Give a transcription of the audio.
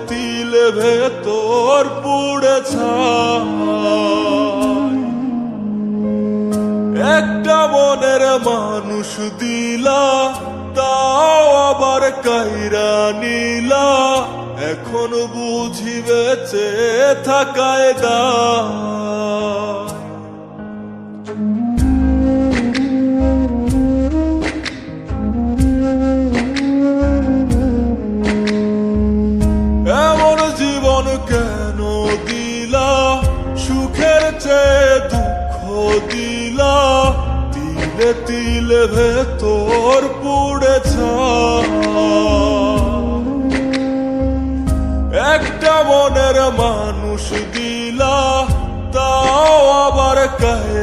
তিলে ভেতর পুড়ে ছাই। একটা মনের মানুষ দিলা, তাও আবার কাইরা নিলা, এখন বুঝি বেঁচে থাকায় দায়। এমন জীবন কেন দিলা, সুখের চেয়ে দুঃখ দিলা, তিলে তিলে ভেতর পুড়ে ছাই। একটা মনের মানুষ দিলা, তাও আবার কাহে